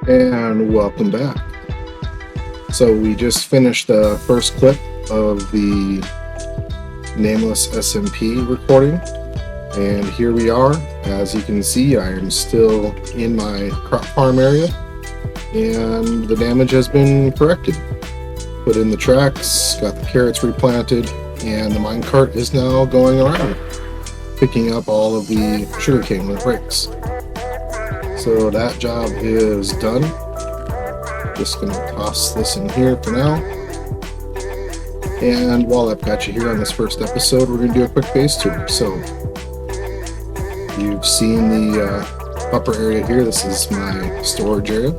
And welcome back. So we just finished the first clip of the Nameless SMP recording, and here we are. As you can see, I am still in my crop farm area, and the damage has been corrected. Put in the tracks, got the carrots replanted, and the minecart is now going around, picking up all of the sugarcane when it breaks. So that job is done. Just going to toss this in here for now. And while I've got you here on this first episode, we're going to do a quick base tour. So you've seen the upper area here. This is my storage area.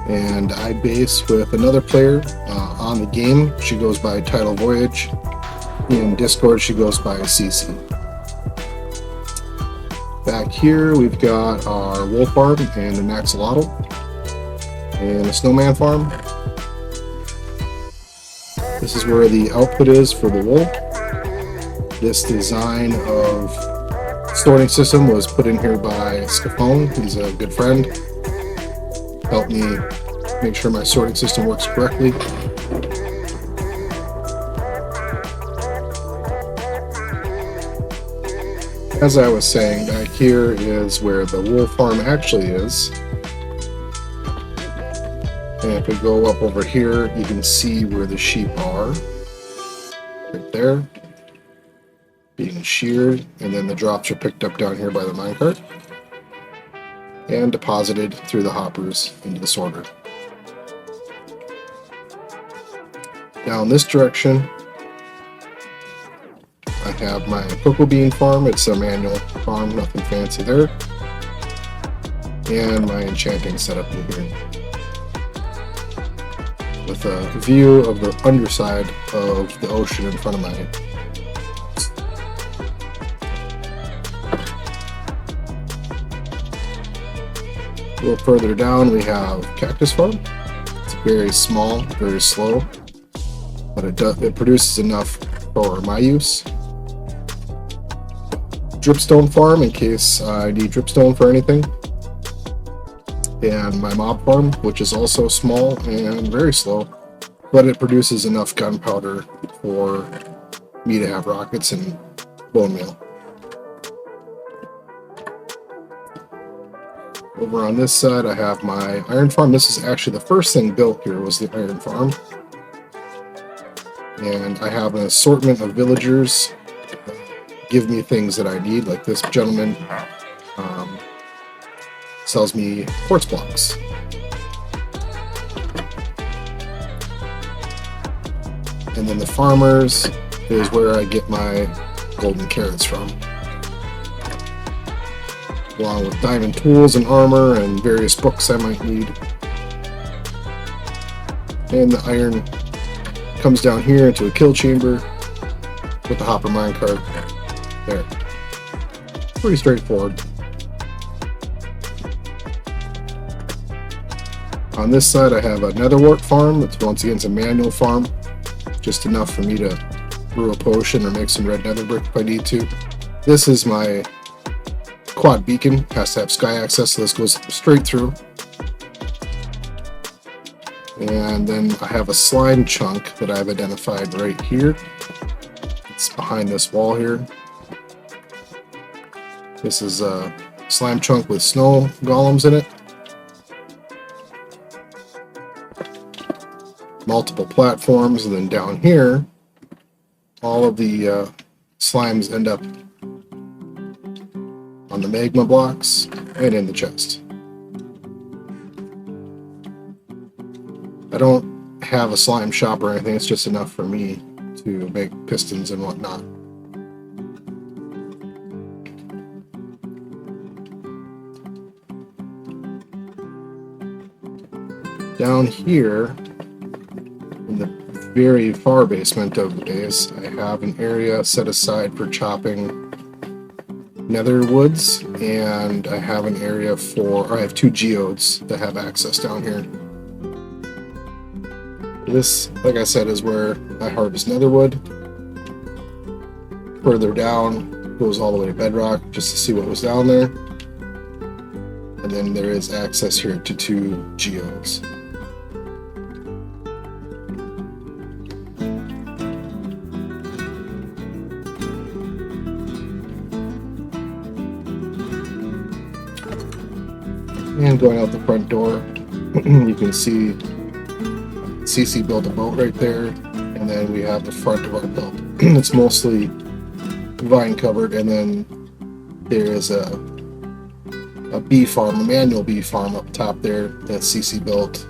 And I base with another player on the game. She goes by Title Voyage. In Discord, she goes by CC. Back here, we've got our wool farm and an axolotl and a snowman farm. This is where the output is for the wool. This design of sorting system was put in here by Scafone. He's a good friend. Helped me make sure my sorting system works correctly. As I was saying, back here is where the wool farm actually is. And if we go up over here, you can see where the sheep are. Right there. Being sheared, and then the drops are picked up down here by the minecart and deposited through the hoppers into the sorter. Down this direction, I have my cocoa bean farm. It's a manual farm, nothing fancy there. And my enchanting setup in here, with a view of the underside of the ocean in front of my head. A little further down, we have cactus farm. It's very small, very slow, but it produces enough for my use. Dripstone farm, in case I need dripstone for anything. And my mob farm, which is also small and very slow, but it produces enough gunpowder for me to have rockets and bone meal. Over on this side, I have my iron farm. This is actually the first thing built here, was the iron farm. And I have an assortment of villagers that give me things that I need, like this gentleman sells me quartz blocks. And then the farmers is where I get my golden carrots from, along with diamond tools and armor and various books I might need. And the iron comes down here into a kill chamber with the hopper minecart there. Pretty straightforward. On this side, I have a netherwort farm. It's once again a manual farm, just enough for me to brew a potion or make some red nether brick if I need to. This is my quad beacon. Has to have sky access, so this goes straight through. And then I have a slime chunk that I've identified right here. It's behind this wall here. This is a slime chunk with snow golems in it. Multiple platforms, and then down here, all of the slimes end up on the magma blocks and in the chest. I don't have a slime shop or anything, it's just enough for me to make pistons and whatnot. Down here, in the very far basement of the base, I have an area set aside for chopping nether woods, and I have an area I have 2 geodes that have access down here. This, like I said, is where I harvest netherwood. Further down goes all the way to bedrock just to see what was down there. And then there is access here to 2 geos. And going out the front door, you can see CC built a boat right there, and then we have the front of our boat. It's mostly vine covered, and then there is a bee farm, a manual bee farm up top there that CC built.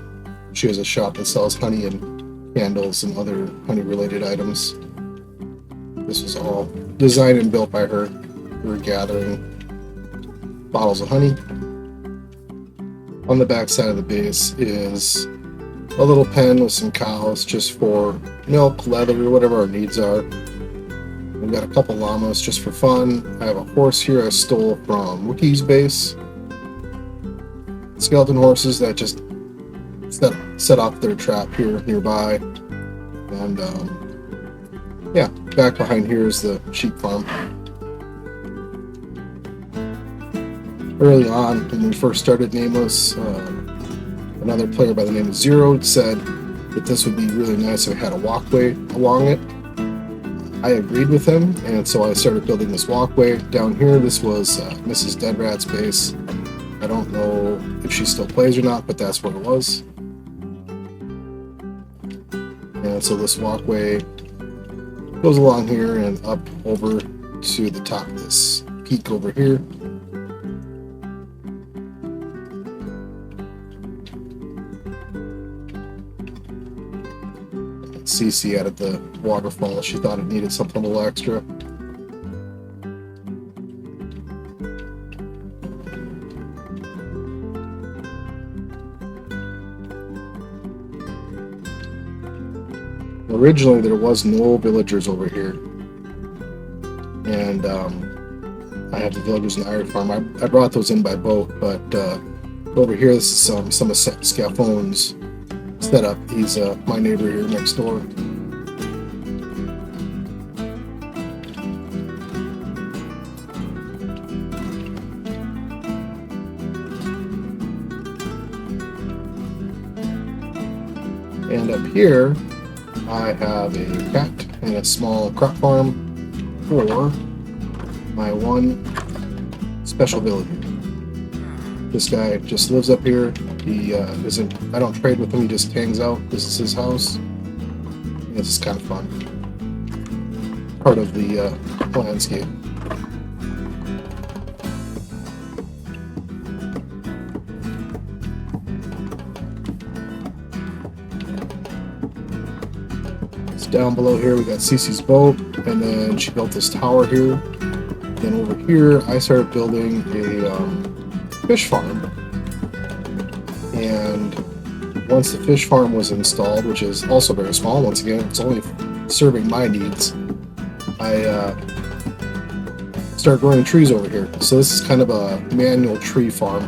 She has a shop that sells honey and candles and other honey related items. This was all designed and built by her. We were gathering bottles of honey. On the back side of the base is a little pen with some cows just for milk, leather, whatever our needs are. We've got a couple llamas just for fun. I have a horse here I stole from Wookiee's base. Skeleton horses that just set off their trap here nearby. And yeah, back behind here is the sheep farm. Early on, when we first started Nameless, another player by the name of Zero said that this would be really nice if it had a walkway along it. I agreed with him, and so I started building this walkway. Down here, this was Mrs. Dead Rat's base. I don't know if she still plays or not, but that's where it was. And so this walkway goes along here and up over to the top of this peak over here. CC added the waterfall. She thought it needed something a little extra. Originally, there was no villagers over here, and I have the villagers in the Iron Farm. I brought those in by boat, but over here, this is some of Scafone's setup. He's my neighbor here next door. And up here, I have a cat and a small crop farm for my one special villager. This guy just lives up here. He isn't. I don't trade with him. He just hangs out. This is his house. And this is kind of fun. Part of the landscape. It's down below here. We got Cece's boat, and then she built this tower here. Then over here, I started building a fish farm. And once the fish farm was installed, which is also very small, once again, it's only serving my needs, I started growing trees over here. So this is kind of a manual tree farm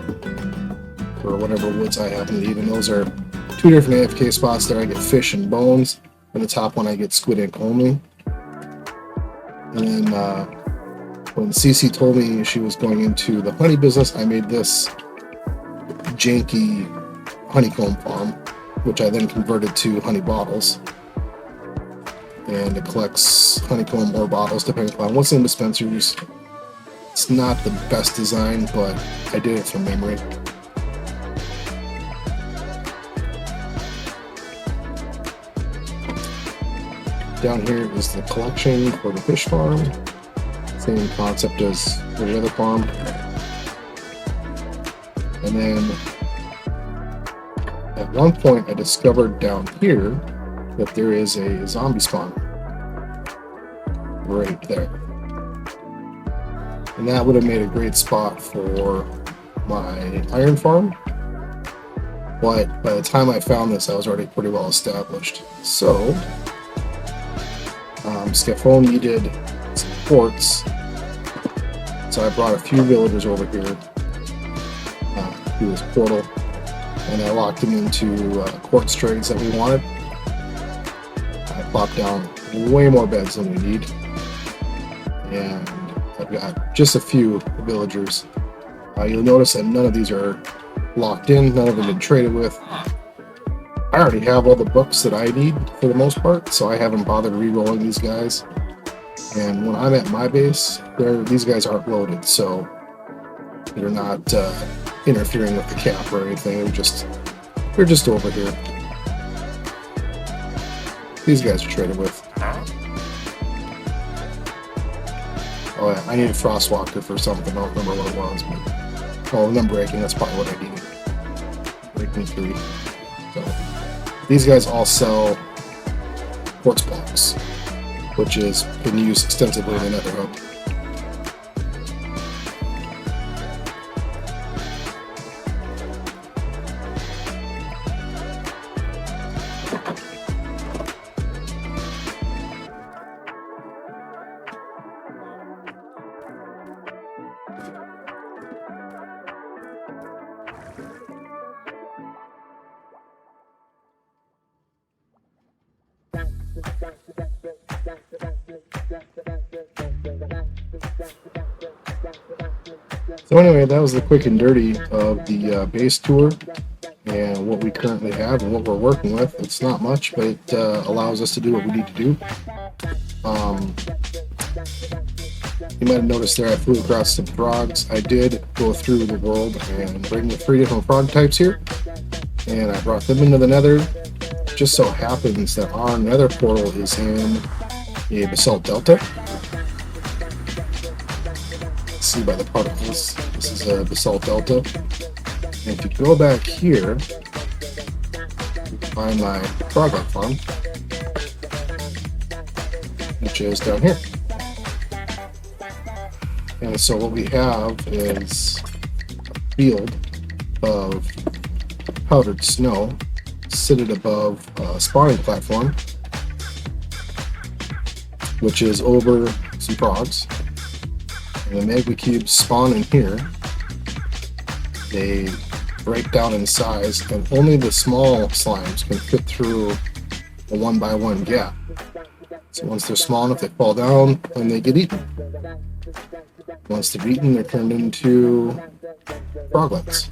for whatever woods I happen to need. And those are 2 different AFK spots there. I get fish and bones, and the top one I get squid ink only. And then when Cece told me she was going into the honey business, I made this janky honeycomb farm, which I then converted to honey bottles, and it collects honeycomb or bottles depending upon what's in dispensers. It's not the best design, but I did it from memory. Down here is the collection for the fish farm. Same concept as the other farm. And then at one point I discovered down here that there is a zombie spawn right there. And that would have made a great spot for my iron farm. But by the time I found this, I was already pretty well established. So Scafone needed some quartz. So I brought a few villagers over here through this portal, and I locked them into quartz trades that we wanted. I plopped down way more beds than we need, and I've got just a few villagers. You'll notice that none of these are locked in, none of them have been traded with. I already have all the books that I need for the most part, so I haven't bothered re-rolling these guys. And when I'm at my base, these guys aren't loaded, so they're not interfering with the cap or anything. They're just over here. These guys are traded with. Oh yeah, I need a Frostwalker for something. I don't remember what it was, but Unbreaking, that's probably what I needed. Breaking 3. So these guys all sell quartz blocks, which has been used extensively in the Nether Hub. So anyway, that was the quick and dirty of the base tour and what we currently have and what we're working with. It's not much, but it allows us to do what we need to do. You might have noticed there I flew across some frogs. I did go through the world and bring the 3 different frog types here, and I brought them into the Nether. It just so happens that our Nether portal is in a basalt delta. See by the particles, this is a basalt delta. And if you go back here, you can find my froglet farm, which is down here. And so what we have is a field of powdered snow seated above a spawning platform, which is over some frogs. And the magma cubes spawn in here. They break down in size, and only the small slimes can fit through a 1x1 gap. So once they're small enough, they fall down and they get eaten. Once they're eaten, they're turned into froglets.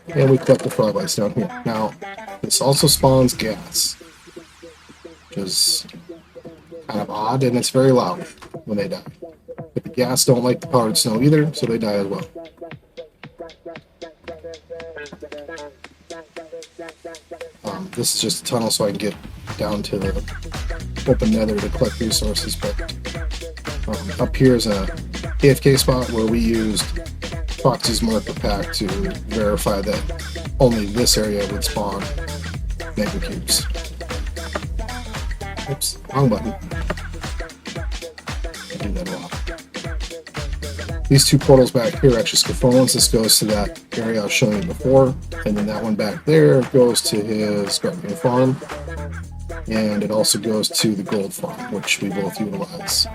And we collect the froglets down here. Now, this also spawns gas, which is kind of odd, and it's very loud when they die. But the gas don't like the powdered snow either, so they die as well. This is just a tunnel so I can get down to the open nether to collect resources, but up here is a AFK spot where we used Foxy's marker pack to verify that only this area would spawn magma cubes. Oops, wrong button. I do that a lot. These 2 portals back here are actually Scaphone's. This goes to that area I was showing you before, and then that one back there goes to his gardening farm, and it also goes to the gold farm, which we both utilize.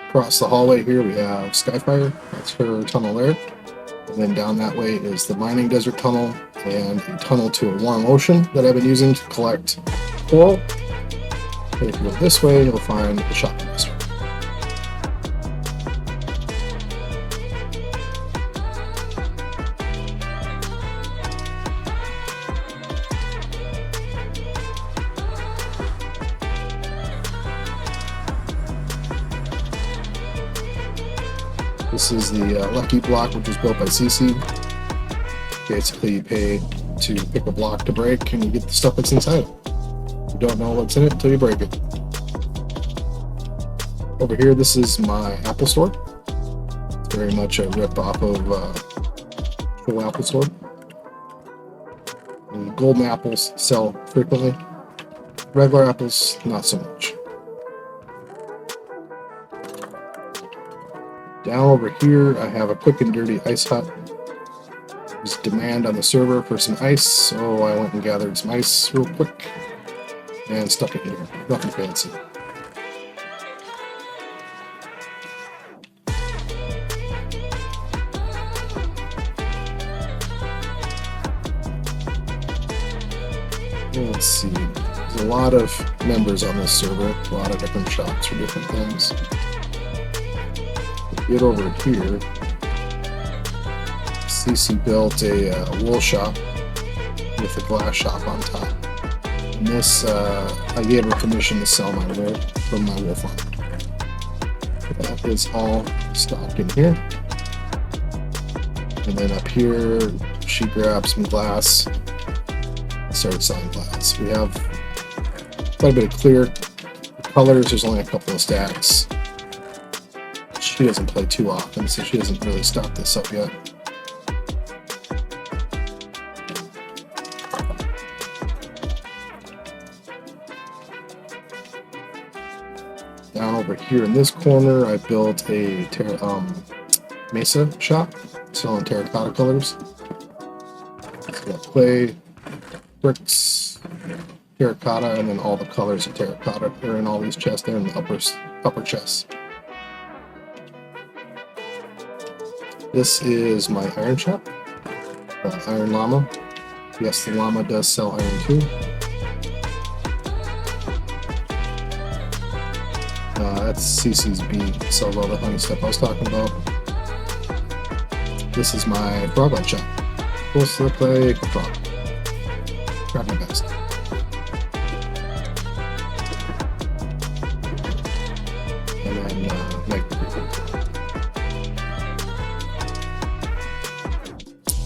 Across the hallway here we have Skyfire, that's her tunnel there. And then down that way is the mining desert tunnel and a tunnel to a warm ocean that I've been using to collect coral. And if you go this way, you'll find the shopping district. This is the Lucky block, which was built by CC. Basically, you pay to pick a block to break, and you get the stuff that's inside it. You don't know what's in it until you break it. Over here, this is my Apple store. It's very much a rip off of full Apple store. And golden apples sell frequently. Regular apples, not so much. Down over here, I have a quick and dirty ice hut. There's demand on the server for some ice, so I went and gathered some ice real quick and stuck it in here. Nothing fancy. Let's see. There's a lot of members on this server, a lot of different shops for different things. Get over here. CC built a wool shop with a glass shop on top. And this, I gave her permission to sell my wool from my wool farm. That is all stocked in here. And then up here, she grabbed some glass and started selling glass. We have quite a bit of clear colors. There's only a couple of stacks. She doesn't play too often, so she hasn't really stocked this up yet. Down over here in this corner, I built a mesa shop selling terracotta colors. It's got clay, bricks, terracotta, and then all the colors of terracotta are in all these chests there in the upper chests. This is my iron shop, Iron Llama. Yes, the llama does sell iron too. That's CC's bee, sells all the honey stuff I was talking about. This is my frog light shop. Supposed to look like a frog. Try my best. And then,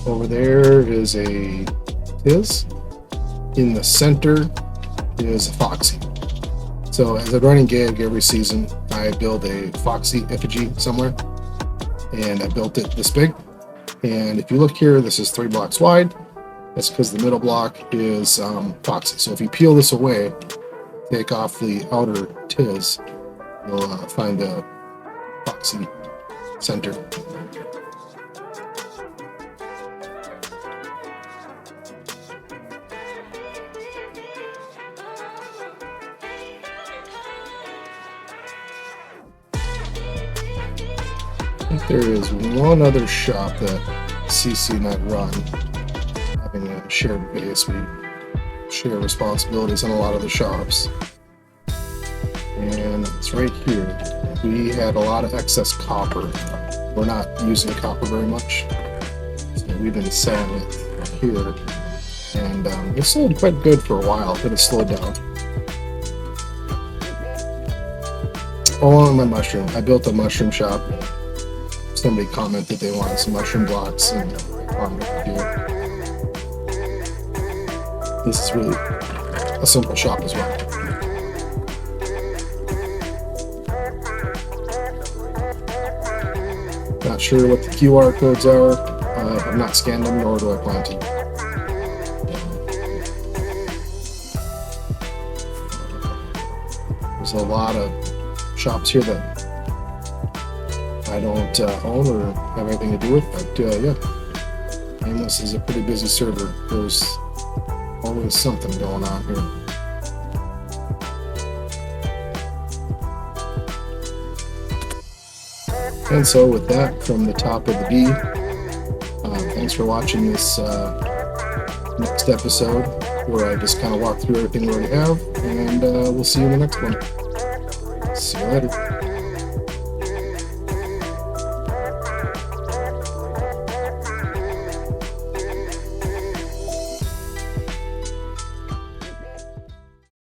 over there is a Tiz. In the center is a Foxy. So as a running gag every season, I build a Foxy effigy somewhere. And I built it this big. And if you look here, this is 3 blocks wide. That's because the middle block is Foxy. So if you peel this away, take off the outer Tiz, you'll find a Foxy center. There is one other shop that CC and I run, having a shared base. We share responsibilities on a lot of the shops. And it's right here. We had a lot of excess copper. We're not using copper very much, so we've been selling it here. And it sold quite good for a while, but it slowed down. Oh, on my mushroom. I built a mushroom shop. Somebody commented they wanted some mushroom blocks, and I farmed it here. This is really a simple shop as well. Not sure what the QR codes are. I've not scanned them, nor do I plan to. There's a lot of shops here that I don't own or have anything to do with, but yeah, Nameless is a pretty busy server. There's always something going on here. And so with that, from the top of the B, thanks for watching this next episode where I just kind of walk through everything we already have, and we'll see you in the next one. See you later.